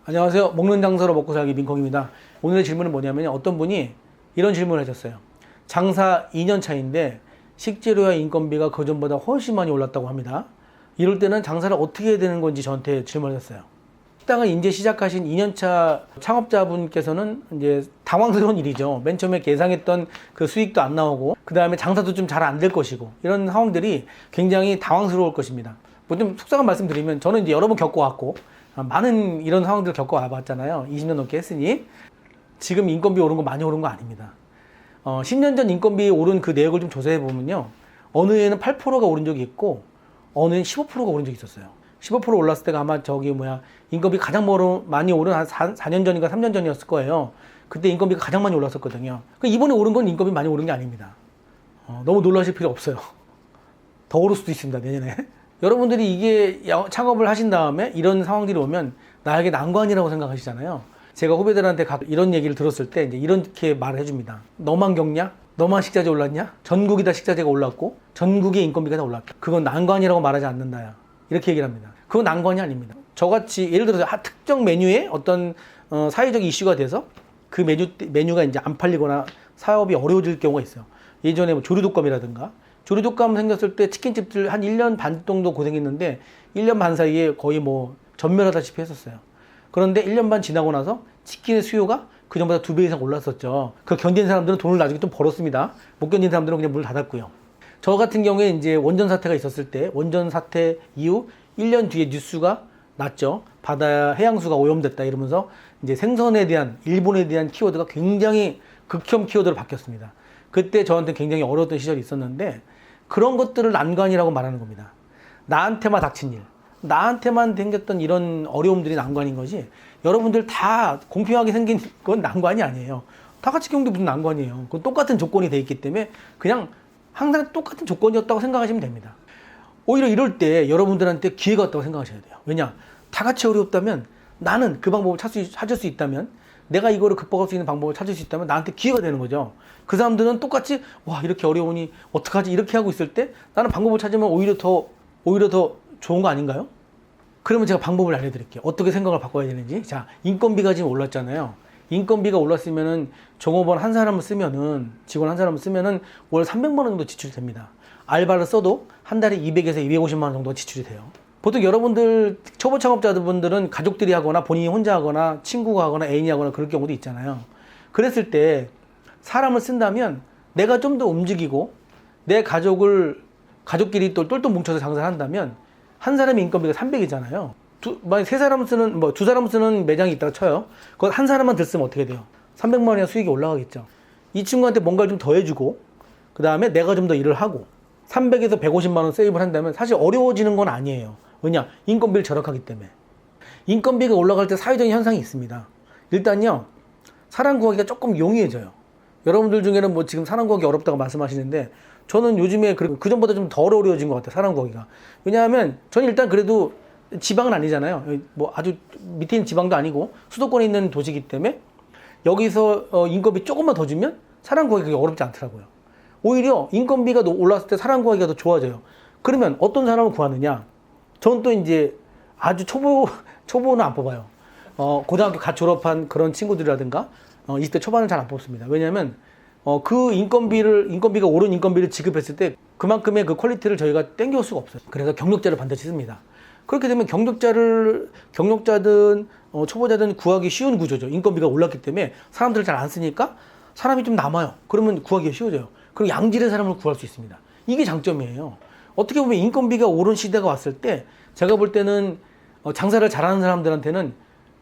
안녕하세요. 먹는 장사로 먹고 살기 민콩입니다. 오늘의 질문은 뭐냐면 어떤 분이 이런 질문을 하셨어요. 장사 2년 차인데 식재료와 인건비가 그전보다 훨씬 많이 올랐다고 합니다. 이럴 때는 장사를 어떻게 해야 되는 건지 저한테 질문을 하셨어요. 식당을 이제 시작하신 2년차 창업자분께서는 이제 당황스러운 일이죠. 맨 처음에 예상했던 그 수익도 안 나오고 그 다음에 장사도 좀 잘 안 될 것이고 이런 상황들이 굉장히 당황스러울 것입니다. 뭐 좀 속상한 말씀 드리면 저는 이제 여러 번 겪어왔고 많은 이런 상황들을 겪어와봤잖아요. 20년 넘게 했으니 지금 인건비 오른 거 많이 오른 거 아닙니다. 10년 전 인건비 오른 그 내역을 좀 조사해 보면요. 어느 해는 8%가 오른 적이 있고 어느 해는 15%가 오른 적이 있었어요. 15% 올랐을 때가 아마 인건비 가장 많이 오른 한 4년 전인가 3년 전이었을 거예요. 그때 인건비가 가장 많이 올랐었거든요. 이번에 오른 건 인건비 많이 오른 게 아닙니다. 너무 놀라실 필요 없어요. 더 오를 수도 있습니다, 내년에. 여러분들이 이게 창업을 하신 다음에 이런 상황들이 오면 나에게 난관이라고 생각하시잖아요. 제가 후배들한테 이런 얘기를 들었을 때 이제 이렇게 말을 해줍니다. 너만 겪냐? 너만 식자재 올랐냐? 전국이 다 식자재가 올랐고 전국의 인건비가 다 올랐다. 그건 난관이라고 말하지 않는다야. 이렇게 얘기를 합니다. 그건 난관이 아닙니다. 저같이 예를 들어서 특정 메뉴에 어떤 사회적 이슈가 돼서 그 메뉴가 이제 안 팔리거나 사업이 어려워질 경우가 있어요. 예전에 뭐 조류독감이라든가 조류독감 생겼을 때 치킨집들 한 1년 반 정도 고생했는데 1년 반 사이에 거의 뭐 전멸하다시피 했었어요. 그런데 1년 반 지나고 나서 치킨의 수요가 그전보다 2배 이상 올랐었죠. 그걸 견딘 사람들은 돈을 나중에 좀 벌었습니다. 못 견딘 사람들은 그냥 문을 닫았고요. 저 같은 경우에 이제 원전 사태가 있었을 때 원전 사태 이후 1년 뒤에 뉴스가 났죠. 바다 해양수가 오염됐다 이러면서 이제 생선에 대한 일본에 대한 키워드가 굉장히 극혐 키워드로 바뀌었습니다. 그때 저한테 굉장히 어려웠던 시절이 있었는데 그런 것들을 난관이라고 말하는 겁니다. 나한테만 닥친 일, 나한테만 생겼던 이런 어려움들이 난관인 거지 여러분들 다 공평하게 생긴 건 난관이 아니에요. 다 같이 겪는 게 무슨 난관이에요. 그건 똑같은 조건이 돼 있기 때문에 그냥 항상 똑같은 조건이었다고 생각하시면 됩니다. 오히려 이럴 때 여러분들한테 기회가 왔다고 생각하셔야 돼요. 왜냐? 다 같이 어려웠다면 나는 그 방법을 찾을 수 있다면 내가 이거를 극복할 수 있는 방법을 찾을 수 있다면 나한테 기회가 되는 거죠. 그 사람들은 똑같이 와 이렇게 어려우니 어떡하지 이렇게 하고 있을 때 나는 방법을 찾으면 오히려 더 좋은 거 아닌가요? 그러면 제가 방법을 알려드릴게요. 어떻게 생각을 바꿔야 되는지. 자, 인건비가 지금 올랐잖아요. 인건비가 올랐으면은 종업원 한 사람을 쓰면은 직원 한 사람을 쓰면은 월 300만 원 정도 지출이 됩니다. 알바를 써도 한 달에 200에서 250만 원 정도 지출이 돼요. 보통 여러분들 초보 창업자분들은 가족들이 하거나 본인이 혼자 하거나 친구가 하거나 애인이 하거나 그럴 경우도 있잖아요. 그랬을 때 사람을 쓴다면 내가 좀 더 움직이고 내 가족끼리 또 똘똘 뭉쳐서 장사를 한다면 한 사람의 인건비가 300이잖아요. 만약 두 사람 쓰는 매장이 있다고 쳐요. 그건 한 사람만 들 쓰면 어떻게 돼요? 300만 원이나 수익이 올라가겠죠. 이 친구한테 뭔가를 좀 더 해주고 그 다음에 내가 좀 더 일을 하고 300에서 150만 원 세이브를 한다면 사실 어려워지는 건 아니에요. 왜냐? 인건비를 절약하기 때문에. 인건비가 올라갈 때 사회적인 현상이 있습니다. 일단요, 사람 구하기가 조금 용이해져요. 여러분들 중에는 뭐 지금 사람 구하기 어렵다고 말씀하시는데 저는 요즘에 그전보다 좀 더 어려워진 것 같아요. 사람 구하기가. 왜냐하면 저는 일단 그래도 지방은 아니잖아요. 뭐 아주 밑에 있는 지방도 아니고 수도권에 있는 도시이기 때문에 여기서 인건비 조금만 더 주면 사람 구하기가 어렵지 않더라고요. 오히려 인건비가 올랐을 때 사람 구하기가 더 좋아져요. 그러면 어떤 사람을 구하느냐? 저는 또 이제 아주 초보는 안 뽑아요. 고등학교 갓 졸업한 그런 친구들이라든가 20대 초반은 잘 안 뽑습니다. 왜냐하면 그 인건비가 오른 인건비를 지급했을 때 그만큼의 그 퀄리티를 저희가 땡겨올 수가 없어요. 그래서 경력자를 반드시 씁니다. 그렇게 되면 경력자든 초보자든 구하기 쉬운 구조죠. 인건비가 올랐기 때문에 사람들을 잘 안 쓰니까 사람이 좀 남아요. 그러면 구하기가 쉬워져요. 그리고 양질의 사람을 구할 수 있습니다. 이게 장점이에요. 어떻게 보면 인건비가 오른 시대가 왔을 때 제가 볼 때는 장사를 잘하는 사람들한테는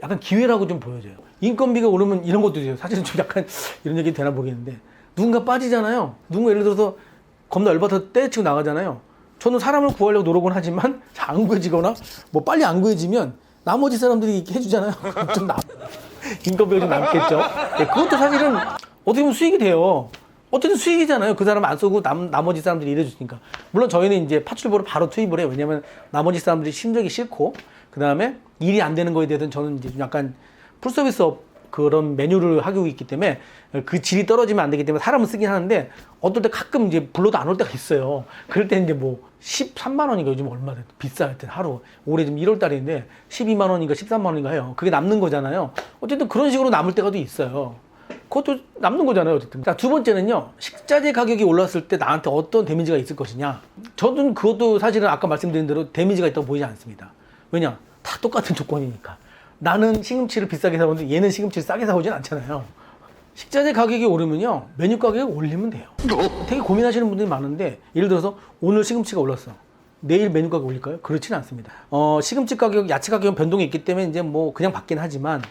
약간 기회라고 좀 보여져요. 인건비가 오르면 이런 것도 있어요. 사실은 좀 약간 이런 얘기 되나 모르겠는데 누군가 빠지잖아요. 누군가 예를 들어서 겁나 열받아서 때려치고 나가잖아요. 저는 사람을 구하려고 노력은 하지만 잘 안 구해지거나 뭐 빨리 안 구해지면 나머지 사람들이 이렇게 해주잖아요. 좀 인건비가 좀 남겠죠. 네, 그것도 사실은 어떻게 보면 수익이 돼요. 어쨌든 수익이잖아요. 그 사람 안 쏘고 나머지 사람들이 일해주니까. 물론 저희는 이제 파출부를 바로 투입을 해요. 왜냐면 나머지 사람들이 심적이 싫고 그 다음에 일이 안 되는 거에 대해서는 저는 이제 약간 풀서비스업 그런 메뉴를 하고 있기 때문에 그 질이 떨어지면 안 되기 때문에 사람은 쓰긴 하는데 어떨 때 가끔 이제 불러도 안 올 때가 있어요. 그럴 때 이제 뭐 13만 원인가 요즘 얼마 비싸 하여튼 하루 올해 지금 1월 달인데 12만 원인가 13만 원인가 해요. 그게 남는 거잖아요. 어쨌든 그런 식으로 남을 때가 또 있어요. 그것도 남는 거잖아요. 어쨌든. 자, 두 번째는요. 식자재 가격이 올랐을 때 나한테 어떤 데미지가 있을 것이냐. 저는 그것도 사실은 아까 말씀드린 대로 데미지가 있다고 보이지 않습니다. 왜냐? 다 똑같은 조건이니까. 나는 시금치를 비싸게 사오는데 얘는 시금치를 싸게 사오진 않잖아요. 식자재 가격이 오르면요. 메뉴 가격이 올리면 돼요. 되게 고민하시는 분들이 많은데 예를 들어서 오늘 시금치가 올랐어. 내일 메뉴 가격 올릴까요? 그렇지는 않습니다. 시금치 가격, 야채 가격은 변동이 있기 때문에 이제 뭐 그냥 받긴 하지만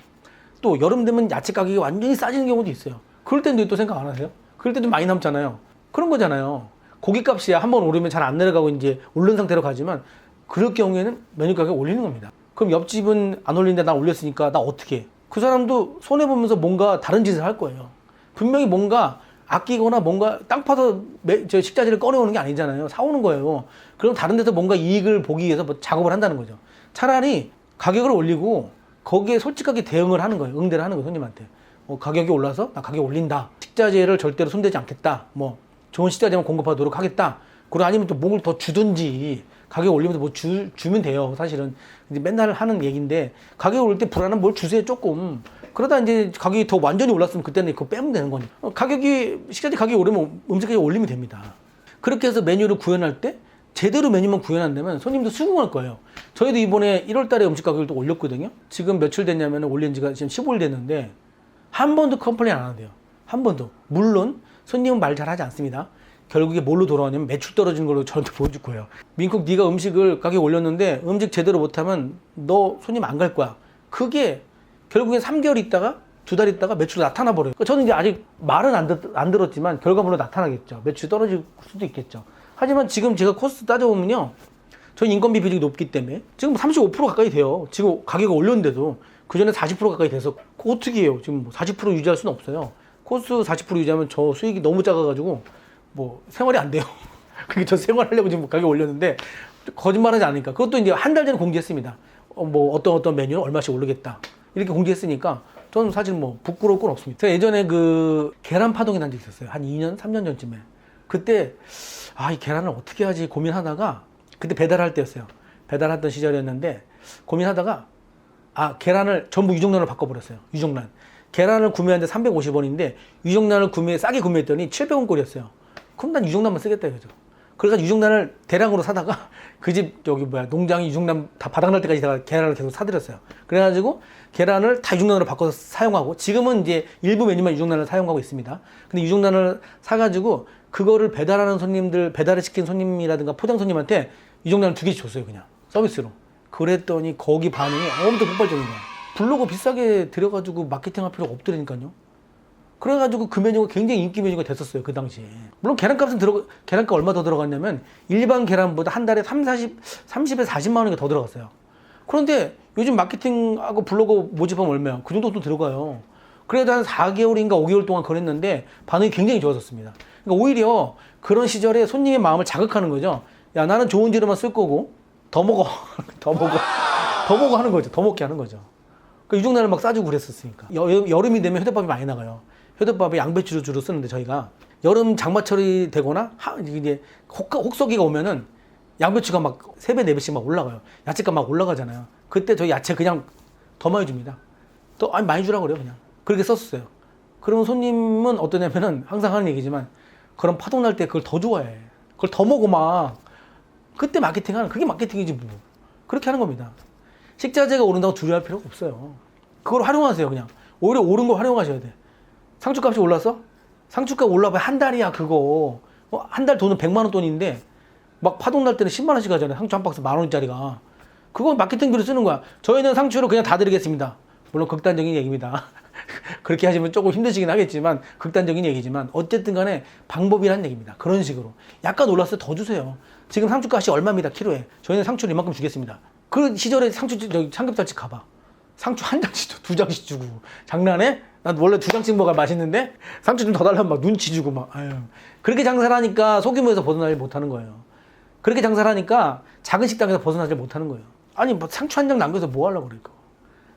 또 여름 되면 야채 가격이 완전히 싸지는 경우도 있어요. 그럴 때는 또 생각 안 하세요? 그럴 때도 많이 남잖아요. 그런 거잖아요. 고깃값이 한번 오르면 잘 안 내려가고 이제 오른 상태로 가지만 그럴 경우에는 메뉴 가격 올리는 겁니다. 그럼 옆집은 안 올리는데 나 올렸으니까 나 어떻게 해? 그 사람도 손해보면서 뭔가 다른 짓을 할 거예요. 분명히 뭔가 아끼거나 뭔가 땅 파서 식자재를 꺼내오는 게 아니잖아요. 사오는 거예요. 그럼 다른 데서 뭔가 이익을 보기 위해서 뭐 작업을 한다는 거죠. 차라리 가격을 올리고 거기에 솔직하게 대응을 하는 거예요. 응대를 하는 거예요. 손님한테. 가격이 올라서 나 가격 올린다. 식자재를 절대로 손대지 않겠다. 뭐 좋은 식자재만 공급하도록 하겠다. 그리고 아니면 또 뭘 더 주든지 가격 올리면서 뭐 주면 돼요. 사실은 이제 맨날 하는 얘기인데 가격 오를 때 불안한 뭘 주세요 조금. 그러다 이제 가격이 더 완전히 올랐으면 그때는 그거 빼면 되는 거니까. 식자재 가격이 오르면 음식 가격이 올리면 됩니다. 그렇게 해서 메뉴를 구현할 때 제대로 메뉴만 구현한다면 손님도 수긍할 거예요. 저희도 이번에 1월 달에 음식 가격을 또 올렸거든요. 지금 며칠 됐냐면 올린 지가 지금 15일 됐는데 한 번도 컴플레인 안 한대요. 한 번도. 물론 손님은 말 잘하지 않습니다. 결국에 뭘로 돌아오냐면 매출 떨어지는 걸로 저한테 보여줄 거예요. 민국 네가 음식을 가격 올렸는데 음식 제대로 못하면 너 손님 안 갈 거야. 그게 결국엔 3개월 있다가 2달 있다가 매출 나타나 버려요. 저는 이제 아직 말은 안 들었지만 결과물로 나타나겠죠. 매출이 떨어질 수도 있겠죠. 하지만 지금 제가 코스트 따져보면요. 저희 인건비 비중이 높기 때문에 지금 35% 가까이 돼요. 지금 가격을 올렸는데도 그전에 40% 가까이 돼서 어떻게 해요? 지금 40% 유지할 수는 없어요. 코스트 40% 유지하면 저 수익이 너무 작아가지고 뭐 생활이 안 돼요. 그게 저 생활하려고 지금 가격 올렸는데 거짓말하지 않으니까 그것도 이제 한 달 전에 공지했습니다. 뭐 어떤 메뉴는 얼마씩 오르겠다 이렇게 공지했으니까 저는 사실 뭐 부끄러울 건 없습니다. 제가 예전에 그 계란 파동이 난 적이 있었어요. 한 2년 3년 전쯤에 그때 이 계란을 어떻게 하지 고민하다가 그때 배달할 때였어요. 배달하던 시절이었는데 고민하다가 계란을 전부 유정란으로 바꿔버렸어요. 유정란. 계란을 구매하는데 350원인데 유정란을 싸게 구매했더니 700원 꼴이었어요. 그럼 난 유정란만 쓰겠다 이거죠. 그래서 유정란을 대량으로 사다가 그 집 농장이 유정란 다 바닥날 때까지 계란을 계속 사들였어요. 그래가지고 계란을 다 유정란으로 바꿔서 사용하고 지금은 이제 일부 메뉴만 유정란을 사용하고 있습니다. 근데 유정란을 사가지고 그거를 배달하는 손님들, 배달을 시킨 손님이라든가 포장 손님한테 유정란을 2개씩 줬어요. 그냥 서비스로. 그랬더니 거기 반응이 엄청 폭발적인 거야. 블로그 비싸게 들여가지고 마케팅 할 필요가 없더라니까요. 그래가지고 그 메뉴가 굉장히 인기 메뉴가 됐었어요. 그 당시에. 물론 계란값 얼마 더 들어갔냐면 일반 계란보다 한 달에 30에서 40만 원이 더 들어갔어요. 그런데 요즘 마케팅하고 블로그 모집하면 얼마야? 그 정도 또 들어가요. 그래도 한 4개월인가 5개월 동안 그랬는데 반응이 굉장히 좋아졌습니다. 그러니까 오히려 그런 시절에 손님의 마음을 자극하는 거죠. 야, 나는 좋은 재료만 쓸 거고 더 먹어. 더 먹어 하는 거죠. 더 먹게 하는 거죠. 그러니까 유정란을 막 싸주고 그랬었으니까. 여름이 되면 회덮밥이 많이 나가요. 회덮밥에 양배추를 주로 쓰는데 저희가 여름 장마철이 되거나 이제 혹서기가 오면은 양배추가 막 3배, 4배씩 막 올라가요. 야채가 막 올라가잖아요. 그때 저희 야채 그냥 더 많이 줍니다. 많이 주라고 그래요, 그냥. 그렇게 썼었어요. 그러면 손님은 어떠냐면은 항상 하는 얘기지만 그런 파동 날 때 그걸 더 좋아해. 그걸 더 먹어 막. 그때 마케팅하는 그게 마케팅이지 뭐. 그렇게 하는 겁니다. 식자재가 오른다고 두려워할 필요가 없어요. 그걸 활용하세요, 그냥. 오히려 오른 거 활용하셔야 돼. 상추값이 올랐어? 상추값 올라봐야 한 달이야, 그거. 한 달 돈은 100만 원 돈인데 막 파동 날 때는 10만 원씩 하잖아요. 상추 한 박스 10,000원짜리가. 그건 마케팅비로 쓰는 거야. 저희는 상추로 그냥 다 드리겠습니다. 물론 극단적인 얘기입니다. 그렇게 하시면 조금 힘드시긴 하겠지만 극단적인 얘기지만 어쨌든 간에 방법이란 얘기입니다. 그런 식으로. 약간 올랐을 때 더 주세요. 지금 상추값이 얼마입니다, 키로에. 저희는 상추를 이만큼 주겠습니다. 그 시절에 삼겹살집 가봐. 상추 한 장씩 줘, 2장씩 주고. 장난해? 난 원래 2장씩 먹어야 맛있는데 상추 좀 더 달라면 막 눈치 주고 막. 그렇게 장사를 하니까 소규모에서 벗어나지 못하는 거예요. 그렇게 장사를 하니까 작은 식당에서 벗어나지 못하는 거예요. 아니 뭐 상추 한 장 남겨서 뭐 하려고 그래.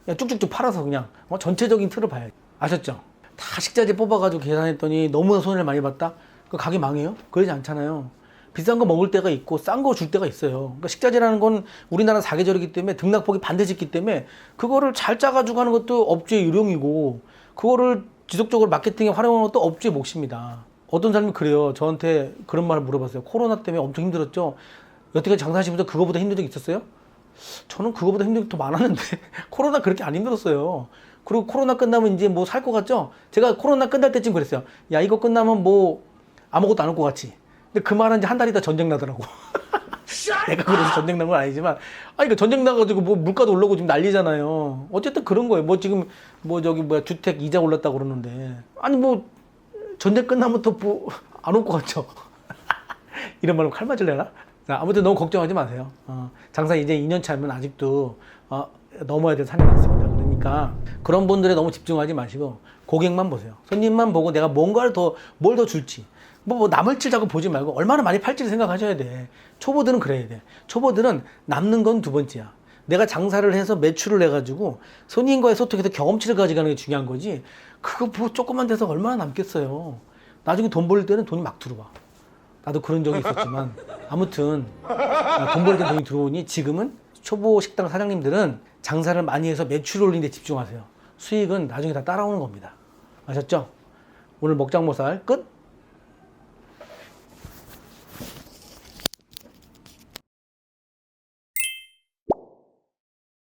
그냥 쭉쭉쭉 팔아서 그냥 전체적인 틀을 봐야지. 아셨죠? 다 식자재 뽑아가지고 계산했더니 너무나 손해를 많이 봤다? 그 가게 망해요? 그러지 않잖아요. 비싼 거 먹을 때가 있고 싼 거 줄 때가 있어요. 그러니까 식자재라는 건 우리나라 사계절이기 때문에 등락폭이 반드시 있기 때문에 그거를 잘 짜가지고 하는 것도 업주의 요령이고 그거를 지속적으로 마케팅에 활용하는 것도 업주의 몫입니다. 어떤 사람이 그래요. 저한테 그런 말을 물어봤어요. 코로나 때문에 엄청 힘들었죠? 여태까지 장사하시면서 그거보다 힘든 적 있었어요? 저는 그거보다 힘든 게 더 많았는데 코로나 그렇게 안 힘들었어요. 그리고 코로나 끝나면 이제 뭐 살 것 같죠? 제가 코로나 끝날 때쯤 그랬어요. 야, 이거 끝나면 뭐 아무것도 안 올 것 같지? 근데 그 말은 이제 한 달 있다 전쟁 나더라고. 내가 그래서 전쟁 난 건 아니지만, 이거 전쟁 나가지고 뭐 물가도 올라오고 지금 난리잖아요. 어쨌든 그런 거예요. 뭐 지금 뭐 저기 뭐야 주택 이자 올랐다고 그러는데, 아니 뭐 전쟁 끝나면 또 뭐 안 올 것 같죠? 이런 말로 칼 맞을래나? 자, 아무튼 너무 걱정하지 마세요. 장사 이제 2년 차면 아직도 넘어야 될 산이 많습니다. 그러니까 그런 분들에 너무 집중하지 마시고 고객만 보세요. 손님만 보고 내가 뭔가를 뭘 더 줄지. 뭐 남을 치자고 보지 말고 얼마나 많이 팔지를 생각하셔야 돼. 초보들은 그래야 돼. 초보들은 남는 건 두 번째야. 내가 장사를 해서 매출을 내가지고 손님과의 소통에서 경험치를 가져가는 게 중요한 거지. 그거 뭐 조금만 돼서 얼마나 남겠어요. 나중에 돈 벌 때는 돈이 막 들어와. 나도 그런 적이 있었지만 아무튼 돈 벌 때 돈이 들어오니 지금은 초보 식당 사장님들은 장사를 많이 해서 매출 올리는 데 집중하세요. 수익은 나중에 다 따라오는 겁니다. 아셨죠? 오늘 먹장모살 끝!